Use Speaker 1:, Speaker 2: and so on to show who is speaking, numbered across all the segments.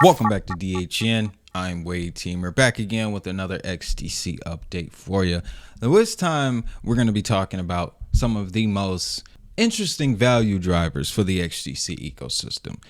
Speaker 1: Welcome back to DHN. I'm Wade Teamer, back again with another XDC update for you. Now, this time we're going to be talking about some of the most interesting value drivers for the XDC ecosystem.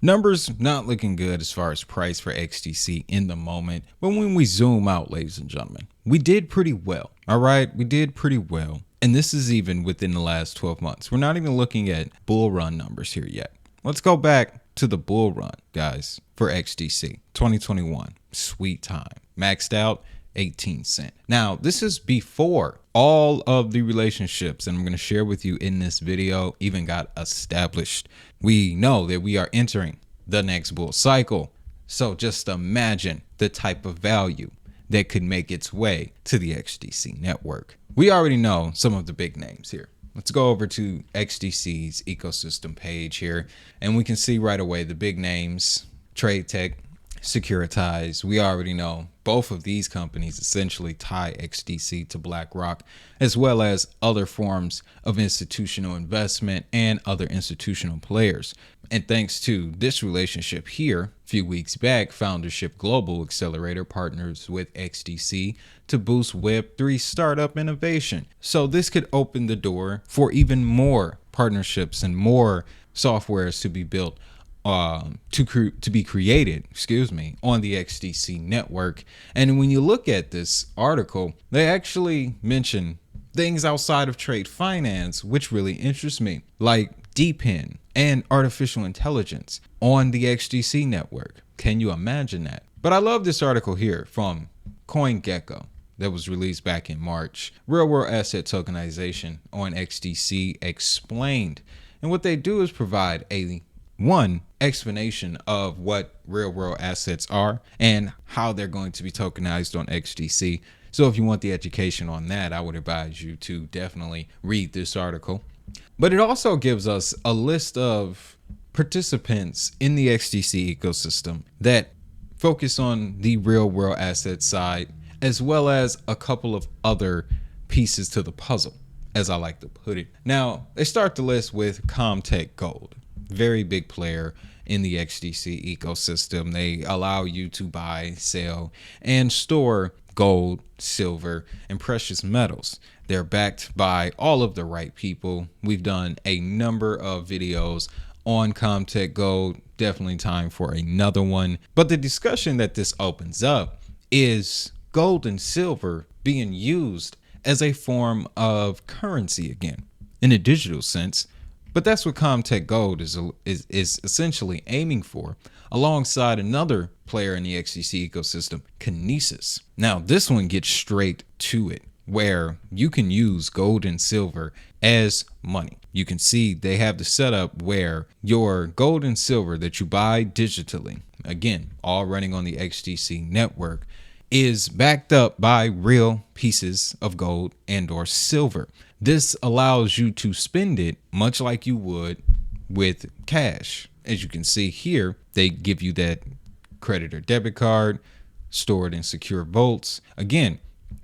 Speaker 1: Numbers not looking good as far as price for XDC in the moment, but when we zoom out, ladies and gentlemen, we did pretty well. All right, we did pretty well. And this is even within the last 12 months. We're not even looking at bull run numbers here yet. Let's go back to the bull run, guys, for XDC 2021. Sweet time. Maxed out 18 cent. Now, this is before all of the relationships that I'm going to share with you in this video even got established. We know that we are entering the next bull cycle. So just imagine the type of value that could make its way to the XDC network. We already know some of the big names here. Let's go over to XDC's ecosystem page here, and we can see right away the big names: Trade Tech, Securitize. We already know both of these companies essentially tie XDC to BlackRock, as well as other forms of institutional investment and other institutional players. And thanks to this relationship here, a few weeks back, Foundership Global Accelerator partners with XDC to boost Web3 startup innovation. So this could open the door for even more partnerships and more softwares to be built to be created, on the XDC network. And when you look at this article, they actually mention things outside of trade finance, which really interests me, like DeepIn and artificial intelligence on the XDC network. Can you imagine that? But I love this article here from CoinGecko that was released back in March. Real world asset tokenization on XDC explained. And what they do is provide one explanation of what real world assets are and how they're going to be tokenized on XDC. So if you want the education on that, I would advise you to definitely read this article. But it also gives us a list of participants in the XDC ecosystem that focus on the real world asset side, as well as a couple of other pieces to the puzzle, as I like to put it. Now, they start the list with Comtech Gold. Very big player in the XDC ecosystem. They allow you to buy, sell, and store gold, silver, and precious metals. They're backed by all of the right people. We've done a number of videos on Comtech Gold. Definitely time for another one. But the discussion that this opens up is gold and silver being used as a form of currency again, in a digital sense. But that's what Comtech Gold is essentially aiming for, alongside another player in the XDC ecosystem, Kinesis. Now, this one gets straight to it, where you can use gold and silver as money. You can see they have the setup where your gold and silver that you buy digitally, again, all running on the XDC network, is backed up by real pieces of gold and or silver. This allows you to spend it much like you would with cash. As you can see here, they give you that credit or debit card stored in secure vaults. Again,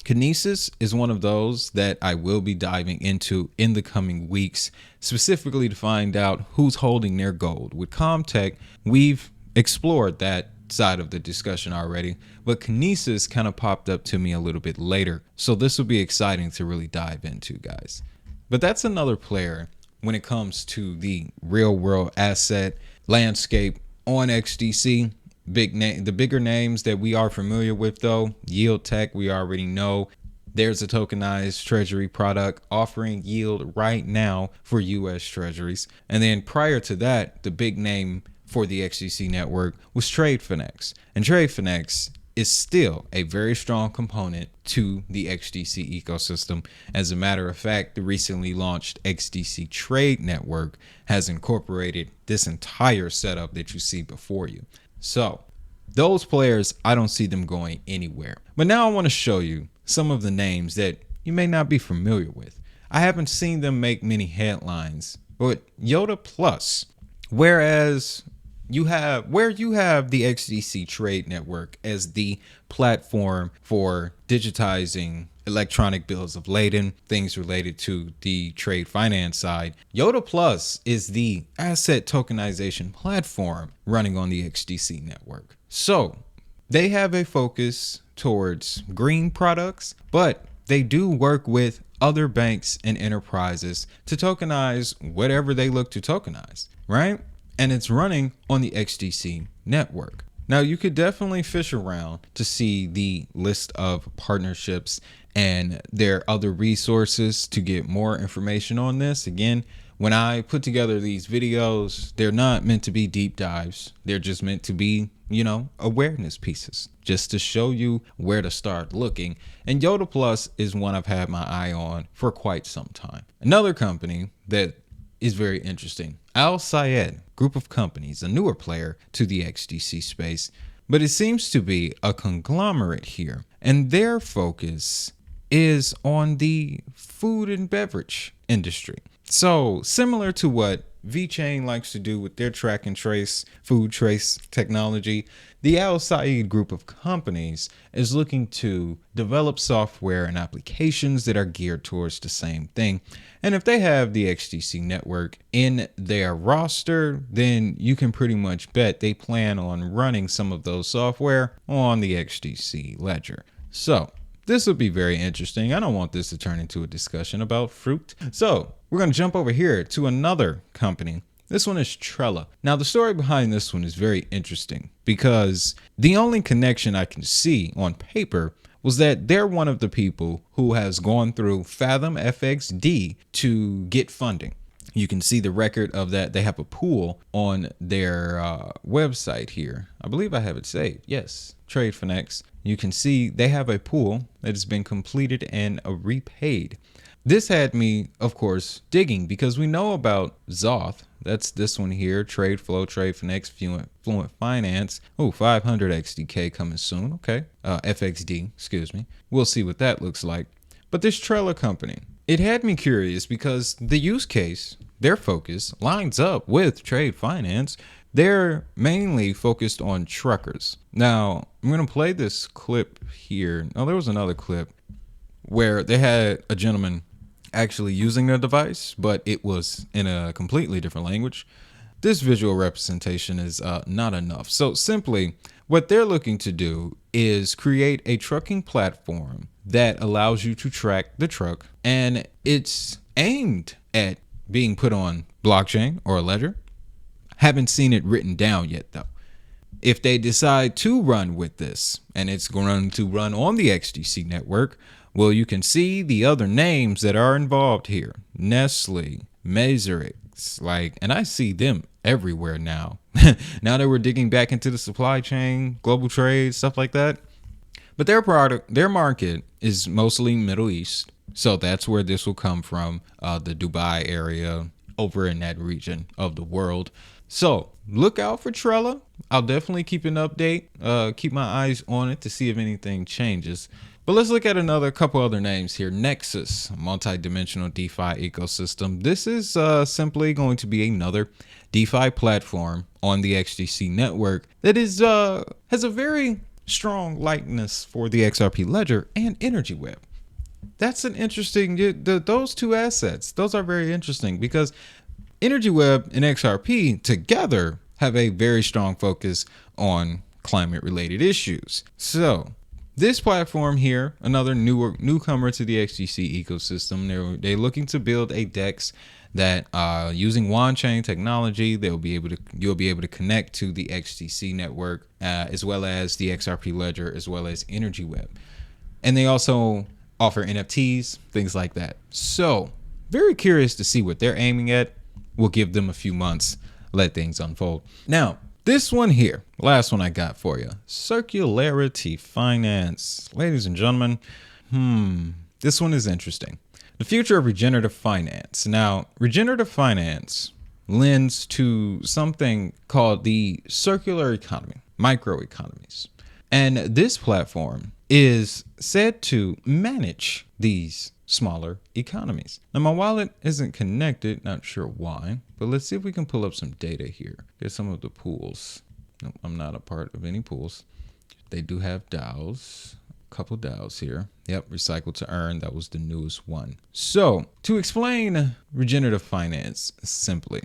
Speaker 1: Kinesis is one of those that I will be diving into in the coming weeks, specifically to find out who's holding their gold. With Comtech, we've explored that side of the discussion already, but Kinesis kind of popped up to me a little bit later, so this will be exciting to really dive into, guys. But that's another player when it comes to the real world asset landscape on XDC. The bigger names that we are familiar with, though, Yield Tech, we already know. There's a tokenized treasury product offering yield right now for US treasuries. And then prior to that, the big name for the XDC network was TradeFinex. And TradeFinex is still a very strong component to the XDC ecosystem. As a matter of fact, the recently launched XDC Trade Network has incorporated this entire setup that you see before you. So those players, I don't see them going anywhere. But now I want to show you some of the names that you may not be familiar with. I haven't seen them make many headlines, but Yoda Plus, whereas you have the XDC Trade Network as the platform for digitizing electronic bills of lading, things related to the trade finance side. Yoda Plus is the asset tokenization platform running on the XDC network. So they have a focus towards green products, but they do work with other banks and enterprises to tokenize whatever they look to tokenize, right? And it's running on the XDC network. Now, you could definitely fish around to see the list of partnerships and their other resources to get more information on this. Again, when I put together these videos, they're not meant to be deep dives. They're just meant to be, awareness pieces, just to show you where to start looking. And Yoda Plus is one I've had my eye on for quite some time. Another company that is very interesting, Al Sayed group of companies, a newer player to the XDC space, but it seems to be a conglomerate here, and their focus is on the food and beverage industry. So similar to what VeChain likes to do with their track and trace, food trace technology, the Al Sayed group of companies is looking to develop software and applications that are geared towards the same thing. And if they have the XDC network in their roster, then you can pretty much bet they plan on running some of those software on the XDC ledger. So this would be very interesting. I don't want this to turn into a discussion about fruit. So we're going to jump over here to another company. This one is Trella. Now, the story behind this one is very interesting because the only connection I can see on paper was that they're one of the people who has gone through Fathom FXD to get funding. You can see the record of that. They have a pool on their website here. I believe I have it saved. Yes, Trade Finex. You can see they have a pool that has been completed and repaid. This had me, of course, digging because we know about Zoth. That's this one here, Trade Flow, Trade Finex, Fluent Finance. Oh, 500 XDK coming soon. Okay. FXD, excuse me. We'll see what that looks like. But this Trella company, it had me curious because the use case, their focus lines up with trade finance. They're mainly focused on truckers. Now, I'm going to play this clip here. Oh, there was another clip where they had a gentleman actually using the device, but it was in a completely different language. This visual representation is not enough. So simply what they're looking to do is create a trucking platform that allows you to track the truck, and it's aimed at being put on blockchain or a ledger. Haven't seen it written down yet though. If they decide to run with this and it's going to run on the XDC network, well, you can see the other names that are involved here. Nestle, Mazerix, and I see them everywhere now. Now that we're digging back into the supply chain, global trade, stuff like that. But their market is mostly Middle East. So that's where this will come from, the Dubai area over in that region of the world. So look out for Trella. I'll definitely keep an update, keep my eyes on it to see if anything changes. But let's look at another couple other names here. Nexus, multi-dimensional DeFi ecosystem. This is simply going to be another DeFi platform on the XDC network that is has a very strong likeness for the XRP ledger and Energy Web. That's an interesting, those two assets, those are very interesting because Energy Web and XRP together have a very strong focus on climate related issues. So this platform here, another newcomer to the XDC ecosystem, they're looking to build a DEX that using on-chain technology, you'll be able to connect to the XDC network as well as the XRP ledger as well as Energy Web. And they also offer NFTs, things like that. So very curious to see what they're aiming at. We'll give them a few months, let things unfold. Now, this one here, last one I got for you, Circularity Finance. Ladies and gentlemen, this one is interesting. The future of regenerative finance. Now, regenerative finance lends to something called the circular economy, microeconomies. And this platform is said to manage these smaller economies. Now, my wallet isn't connected, not sure why, but let's see if we can pull up some data here. Get some of the pools. Nope, I'm not a part of any pools. They do have DAOs. couple dials here. Yep, recycle to earn. That was the newest one. So to explain regenerative finance simply,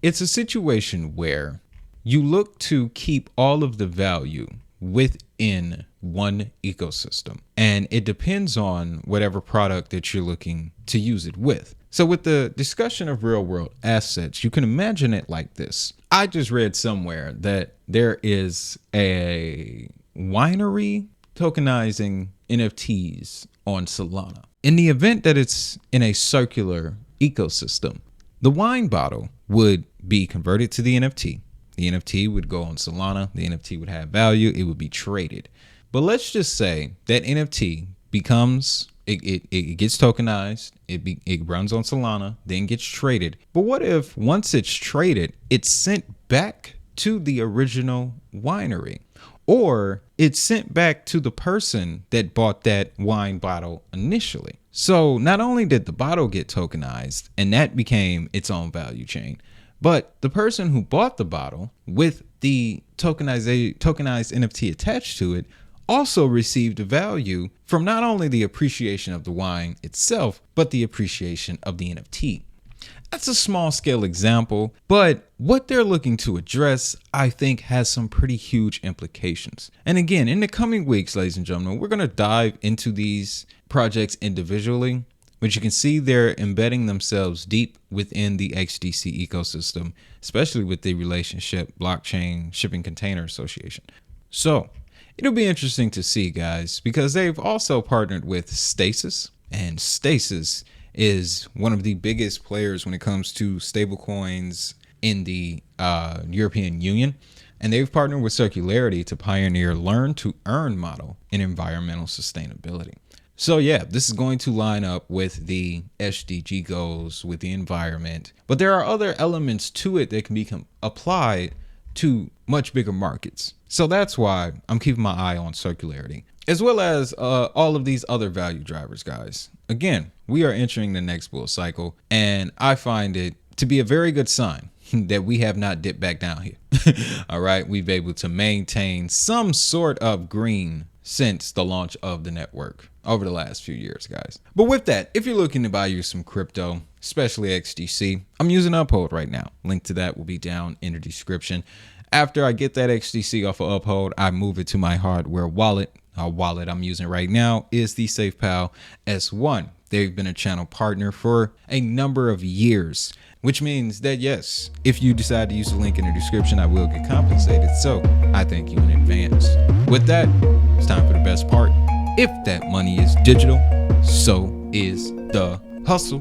Speaker 1: it's a situation where you look to keep all of the value within one ecosystem, and it depends on whatever product that you're looking to use it with. So with the discussion of real world assets, you can imagine it like this. I just read somewhere that there is a winery tokenizing NFTs on Solana. In the event that it's in a circular ecosystem, the wine bottle would be converted to the NFT. The NFT would go on Solana. The NFT would have value. It would be traded. But let's just say that NFT becomes, it gets tokenized. It runs on Solana, then gets traded. But what if once it's traded, it's sent back to the original winery? Or it's sent back to the person that bought that wine bottle initially. So not only did the bottle get tokenized, and that became its own value chain, but the person who bought the bottle with the tokenized NFT attached to it also received value from not only the appreciation of the wine itself, but the appreciation of the NFT. That's a small scale example, but what they're looking to address, I think, has some pretty huge implications. And again, in the coming weeks, ladies and gentlemen, we're going to dive into these projects individually, but you can see they're embedding themselves deep within the XDC ecosystem, especially with the relationship Blockchain Shipping Container Association. So it'll be interesting to see, guys, because they've also partnered with Stasis, and Stasis is one of the biggest players when it comes to stablecoins in the European Union. And they've partnered with Circularity to pioneer learn to earn model in environmental sustainability. So yeah, this is going to line up with the SDG goals, with the environment, but there are other elements to it that can be applied to much bigger markets. So that's why I'm keeping my eye on Circularity, as well as all of these other value drivers, guys. Again, we are entering the next bull cycle, and I find it to be a very good sign that we have not dipped back down here. All right, we've been able to maintain some sort of green since the launch of the network over the last few years, guys. But with that, if you're looking to buy you some crypto, especially XDC, I'm using Uphold right now. Link to that will be down in the description. After I get that XDC off of Uphold, I move it to my hardware wallet. Our wallet I'm using right now is the SafePal S1. They've been a channel partner for a number of years, which means that yes, if you decide to use the link in the description, I will get compensated. So I thank you in advance. With that, it's time for the best part. If that money is digital, so is the hustle.